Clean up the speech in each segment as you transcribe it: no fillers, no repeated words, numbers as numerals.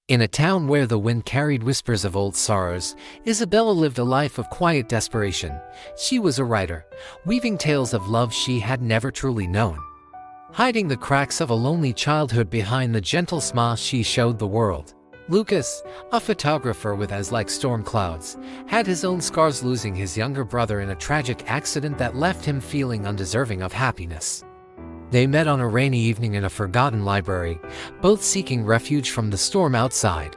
In a town where the wind carried whispers of old sorrows, Isabella lived a life of quiet desperation. She was a writer, weaving tales of love she had never truly known. Hiding the cracks of a lonely childhood behind the gentle smile she showed the world. Lucas, a photographer with eyes like storm clouds, had his own scars, losing his younger brother in a tragic accident that left him feeling undeserving of happiness. They met on a rainy evening in a forgotten library, both seeking refuge from the storm outside.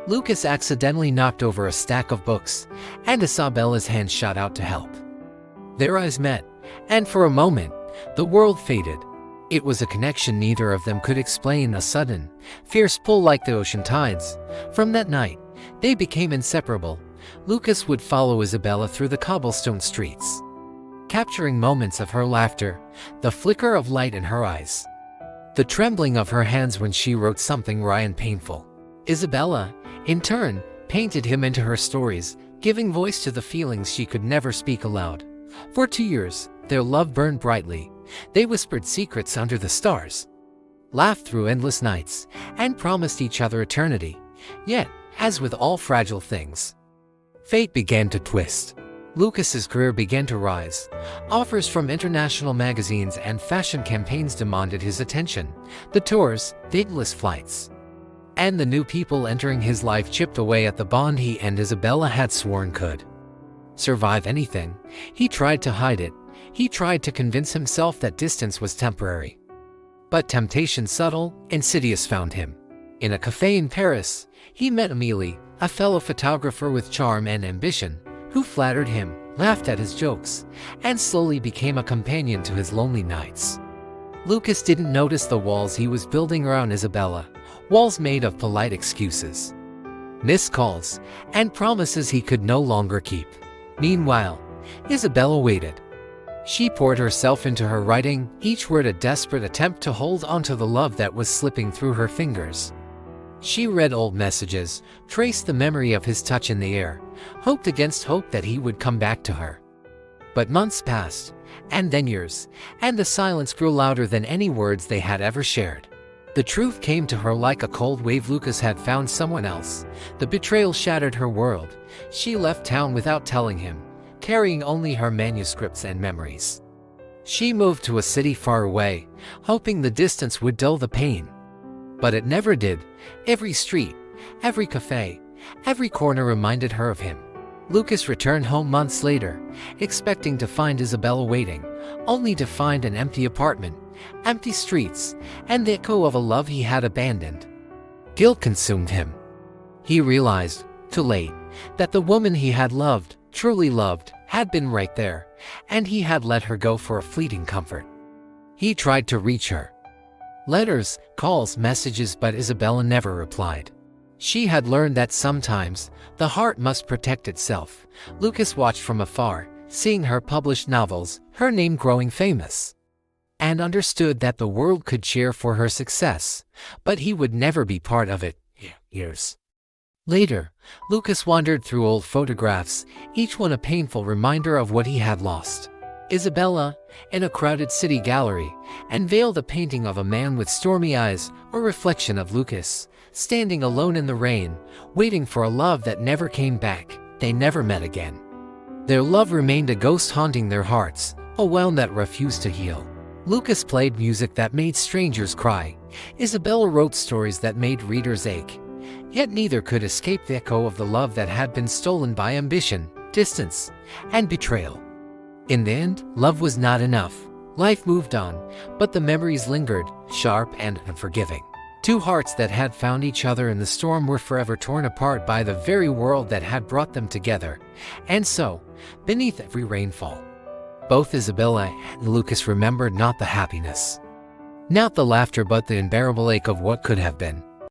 Lucas accidentally knocked over a stack of books, and Isabella's hand shot out to help. Their eyes met, and for a moment, the world faded. It was a connection neither of them could explain, a sudden, fierce pull like the ocean tides. From that night, they became inseparable. Lucas would follow Isabella through the cobblestone streets, capturing moments of her laughter, the flicker of light in her eyes, the trembling of her hands when she wrote something wry and painful. Isabella, in turn, painted him into her stories, giving voice to the feelings she could never speak aloud. For 2 years, their love burned brightly. They whispered secrets under the stars, laughed through endless nights, and promised each other eternity. Yet, as with all fragile things, fate began to twist. Lucas's career began to rise. Offers from international magazines and fashion campaigns demanded his attention. The tours, dateless flights, and the new people entering his life chipped away at the bond he and Isabella had sworn could survive anything. He tried to hide it. He tried to convince himself that distance was temporary. But temptation, subtle, insidious, found him. In a cafe in Paris, he met Amélie, a fellow photographer with charm and ambition, who flattered him, laughed at his jokes, and slowly became a companion to his lonely nights. Lucas didn't notice the walls he was building around Isabella, walls made of polite excuses, missed calls, and promises he could no longer keep. Meanwhile, Isabella waited. She poured herself into her writing, each word a desperate attempt to hold onto the love that was slipping through her fingers. She read old messages, traced the memory of his touch in the air, hoped against hope that he would come back to her. But months passed, and then years, and the silence grew louder than any words they had ever shared. The truth came to her like a cold wave. Lucas had found someone else. The betrayal shattered her world. She left town without telling him, carrying only her manuscripts and memories. She moved to a city far away, hoping the distance would dull the pain. But it never did. Every street, every cafe, every corner reminded her of him. Lucas returned home months later, expecting to find Isabella waiting, only to find an empty apartment, empty streets, and the echo of a love he had abandoned. Guilt consumed him. He realized, too late, that the woman he had loved, truly loved, had been right there, and he had let her go for a fleeting comfort. He tried to reach her. Letters, calls, messages, but Isabella never replied. She had learned that sometimes the heart must protect itself. Lucas watched from afar, seeing her publish novels, her name growing famous, and understood that the world could cheer for her success, but he would never be part of it. Years later, Lucas wandered through old photographs, each one a painful reminder of what he had lost. Isabella, in a crowded city gallery, unveiled a painting of a man with stormy eyes, a reflection of Lucas, standing alone in the rain, waiting for a love that never came back. They never met again. Their love remained a ghost haunting their hearts, a wound that refused to heal. Lucas played music that made strangers cry. Isabella wrote stories that made readers ache. Yet neither could escape the echo of the love that had been stolen by ambition, distance, and betrayal. In the end, love was not enough. Life moved on, but the memories lingered, sharp and unforgiving. Two hearts that had found each other in the storm were forever torn apart by the very world that had brought them together. And so, beneath every rainfall, both Isabella and Lucas remembered not the happiness, not the laughter, but the unbearable ache of what could have been.